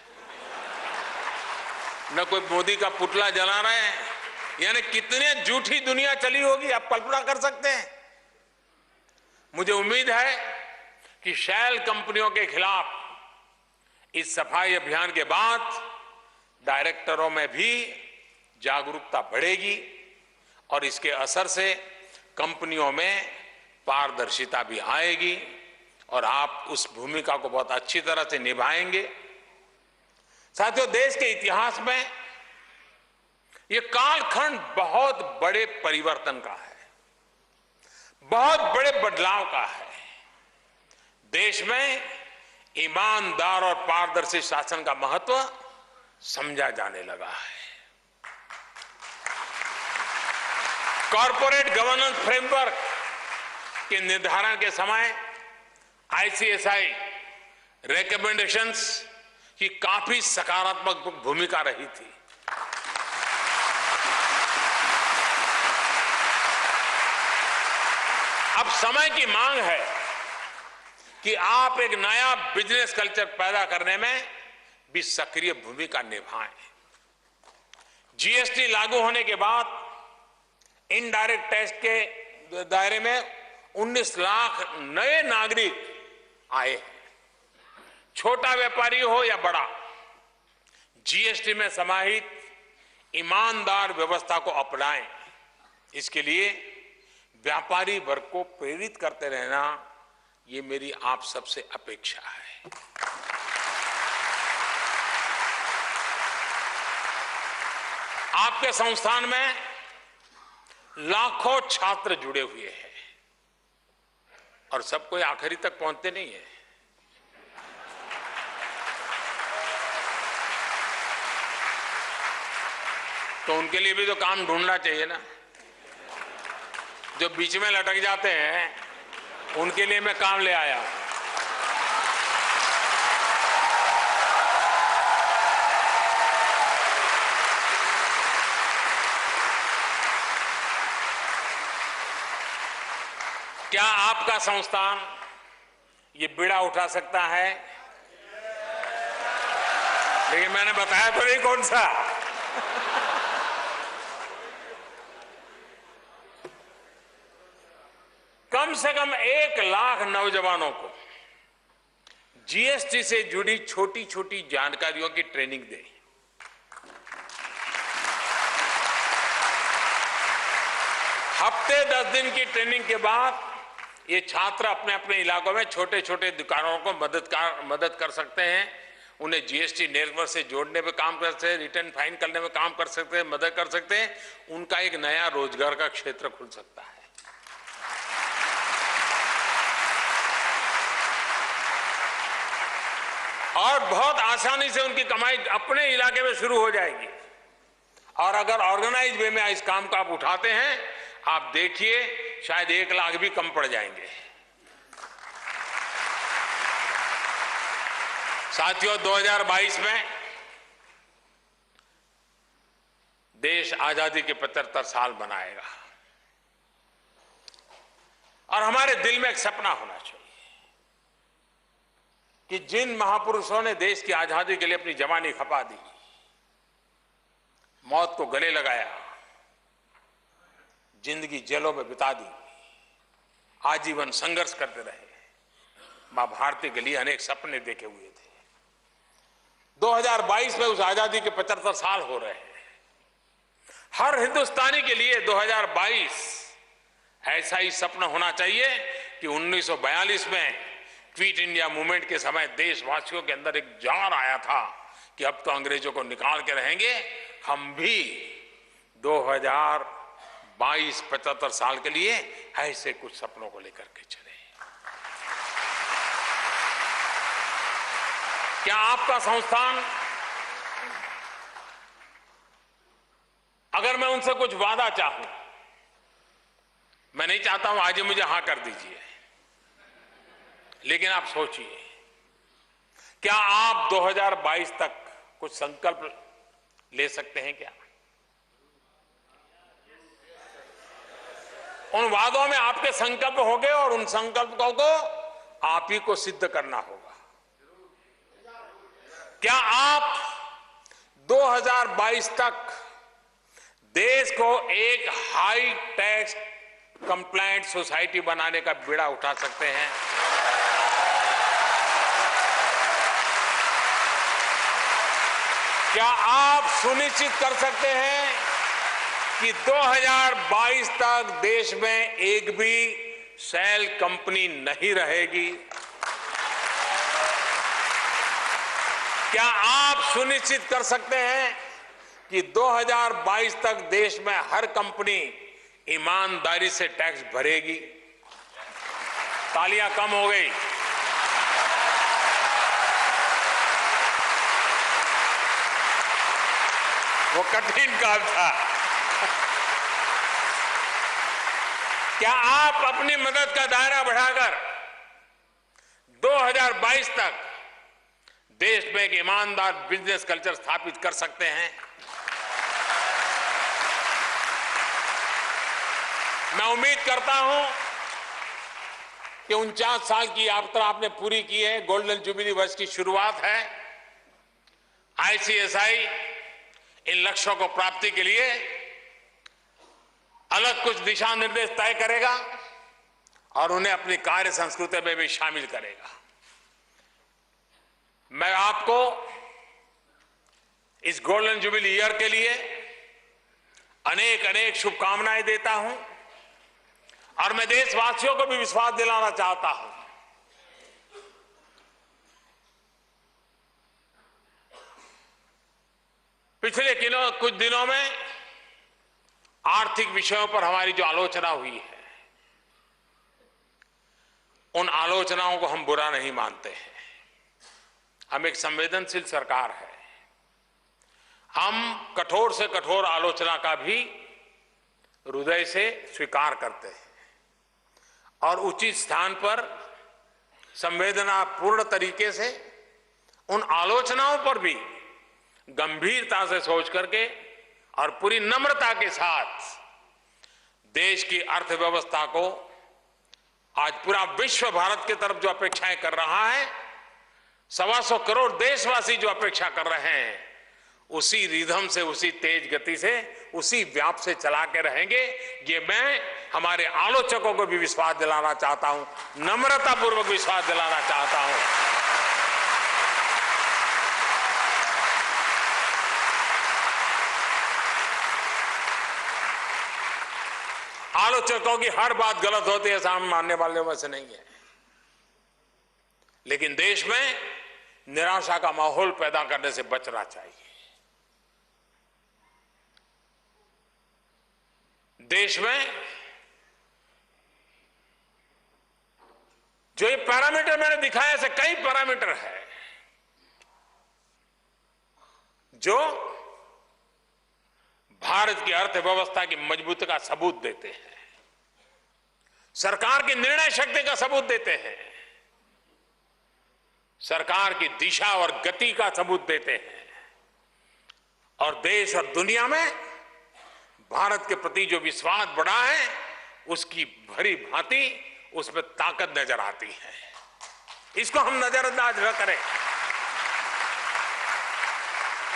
न कोई मोदी का पुतला जला रहे हैं। यानी कितने झूठी दुनिया चली होगी, आप कल्पना कर सकते हैं। मुझे उम्मीद है कि शैल कंपनियों के खिलाफ इस सफाई अभियान के बाद डायरेक्टरों में भी जागरूकता बढ़ेगी और इसके असर से कंपनियों में पारदर्शिता भी आएगी और आप उस भूमिका को बहुत अच्छी तरह से निभाएंगे। साथियों, देश के इतिहास में यह कालखंड बहुत बड़े परिवर्तन का है, बहुत बड़े बदलाव का है। देश में ईमानदार और पारदर्शी शासन का महत्व समझा जाने लगा है। कॉर्पोरेट गवर्नेंस फ्रेमवर्क के निर्धारण के समय आईसीएसआई रिकमेंडेशंस की काफी सकारात्मक भूमिका रही थी। अब समय की मांग है कि आप एक नया बिजनेस कल्चर पैदा करने में भी सक्रिय भूमिका निभाएं। जीएसटी लागू होने के बाद इनडायरेक्ट टैक्स के दायरे में 19 लाख नए नागरिक आए हैं। छोटा व्यापारी हो या बड़ा, जीएसटी में समाहित ईमानदार व्यवस्था को अपनाएं। इसके लिए व्यापारी वर्ग को प्रेरित करते रहना, ये मेरी आप सबसे अपेक्षा है। आपके संस्थान में लाखों छात्र जुड़े हुए हैं और सब कोई आखिरी तक पहुंचते नहीं है। तो उनके लिए भी तो काम ढूंढना चाहिए ना। जो बीच में लटक जाते हैं उनके लिए मैं काम ले आया। क्या आपका संस्थान ये बीड़ा उठा सकता है? लेकिन मैंने बताया तो नहीं कौन सा। कम से कम 1 लाख नौजवानों को जीएसटी से जुड़ी छोटी छोटी जानकारियों की ट्रेनिंग दें। हफ्ते 10 दिन की ट्रेनिंग के बाद ये छात्र अपने अपने इलाकों में छोटे छोटे दुकानों को मदद कर सकते हैं। उन्हें जीएसटी नेटवर्क से जोड़ने में काम कर सकते हैं, रिटर्न फाइन करने में काम कर सकते हैं, मदद कर सकते हैं। उनका एक नया रोजगार का क्षेत्र खुल सकता है। और बहुत आसानी से उनकी कमाई अपने इलाके में शुरू हो जाएगी। और अगर ऑर्गेनाइज वे में इस काम को आप उठाते हैं, आप देखिए शायद 1 लाख भी कम पड़ जाएंगे। साथियों, 2022 में देश आजादी के 75 साल मनाएगा और हमारे दिल में एक सपना होना चाहिए कि जिन महापुरुषों ने देश की आजादी के लिए अपनी जवानी खपा दी, मौत को गले लगाया, जिंदगी जेलों में बिता दी, आजीवन संघर्ष करते रहे, मां भारती के लिए अनेक सपने देखे हुए थे। 2022 में उस आजादी के 75 साल हो रहे हैं। हर हिंदुस्तानी के लिए 2022 ऐसा ही सपना होना चाहिए कि 1942 में क्विट इंडिया मूवमेंट के समय देशवासियों के अंदर एक जार आया था कि अब तो अंग्रेजों को निकाल के रहेंगे। हम भी 2022 75 साल के लिए ऐसे कुछ सपनों को लेकर के चले। क्या आपका संस्थान, अगर मैं उनसे कुछ वादा चाहूं, मैं नहीं चाहता हूं आज ही मुझे हां कर दीजिए, लेकिन आप सोचिए, क्या आप 2022 तक कुछ संकल्प ले सकते हैं? क्या उन वादों में आपके संकल्प होंगे और उन संकल्पों को आप ही को सिद्ध करना होगा। क्या आप 2022 तक देश को एक हाई टैक्स कंप्लायंट सोसाइटी बनाने का बीड़ा उठा सकते हैं? क्या आप सुनिश्चित कर सकते हैं कि 2022 तक देश में एक भी सेल कंपनी नहीं रहेगी? क्या आप सुनिश्चित कर सकते हैं कि 2022 तक देश में हर कंपनी ईमानदारी से टैक्स भरेगी? तालियां कम हो गई। वो कठिन काम था। क्या आप अपनी मदद का दायरा बढ़ाकर 2022 तक देश में एक ईमानदार बिजनेस कल्चर स्थापित कर सकते हैं? मैं उम्मीद करता हूं कि 49 साल की यात्रा आपने पूरी की है। गोल्डन जुबली वर्ष की शुरुआत है। आईसीएसआई इन लक्ष्यों को प्राप्ति के लिए अलग कुछ दिशा निर्देश तय करेगा और उन्हें अपनी कार्य संस्कृति में भी शामिल करेगा। मैं आपको इस गोल्डन जुबली ईयर के लिए अनेक अनेक शुभकामनाएं देता हूं और मैं देशवासियों को भी विश्वास दिलाना चाहता हूं। पिछले कुछ दिनों में आर्थिक विषयों पर हमारी जो आलोचना हुई है, उन आलोचनाओं को हम बुरा नहीं मानते हैं। हम एक संवेदनशील सरकार है। हम कठोर से कठोर आलोचना का भी हृदय से स्वीकार करते हैं और उचित स्थान पर संवेदनापूर्ण तरीके से उन आलोचनाओं पर भी गंभीरता से सोच करके और पूरी नम्रता के साथ देश की अर्थव्यवस्था को आज पूरा विश्व भारत की तरफ जो अपेक्षाएं कर रहा है, 125 करोड़ देशवासी जो अपेक्षा कर रहे हैं, उसी रिदम से, उसी तेज गति से, उसी व्याप से चला के रहेंगे। ये मैं हमारे आलोचकों को भी विश्वास दिलाना चाहता हूं, नम्रतापूर्वक विश्वास दिलाना चाहता हूं। आलोचकों की हर बात गलत होती है, ऐसा हम मानने वाले में से नहीं है, लेकिन देश में निराशा का माहौल पैदा करने से बचना चाहिए। देश में जो ये पैरामीटर मैंने दिखाया, ऐसे कई पैरामीटर है जो भारत की अर्थव्यवस्था की मजबूती का सबूत देते हैं, सरकार की निर्णय शक्ति का सबूत देते हैं, सरकार की दिशा और गति का सबूत देते हैं, और देश और दुनिया में भारत के प्रति जो विश्वास बढ़ा है उसकी भरी भांति उसमें ताकत नजर आती है। इसको हम नजरअंदाज न करें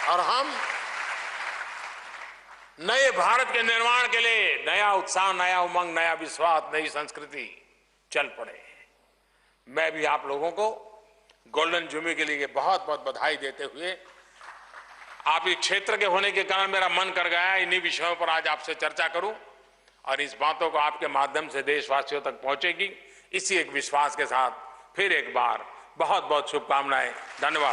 और हम नए भारत के निर्माण के लिए नया उत्साह, नया उमंग, नया विश्वास, नई संस्कृति चल पड़े। मैं भी आप लोगों को गोल्डन जुबली के लिए बहुत बहुत बधाई देते हुए, आप इस क्षेत्र के होने के कारण मेरा मन कर गया इन्हीं विषयों पर आज आपसे चर्चा करूं और इस बातों को आपके माध्यम से देशवासियों तक पहुंचेगी, इसी एक विश्वास के साथ फिर एक बार बहुत बहुत शुभकामनाएं। धन्यवाद।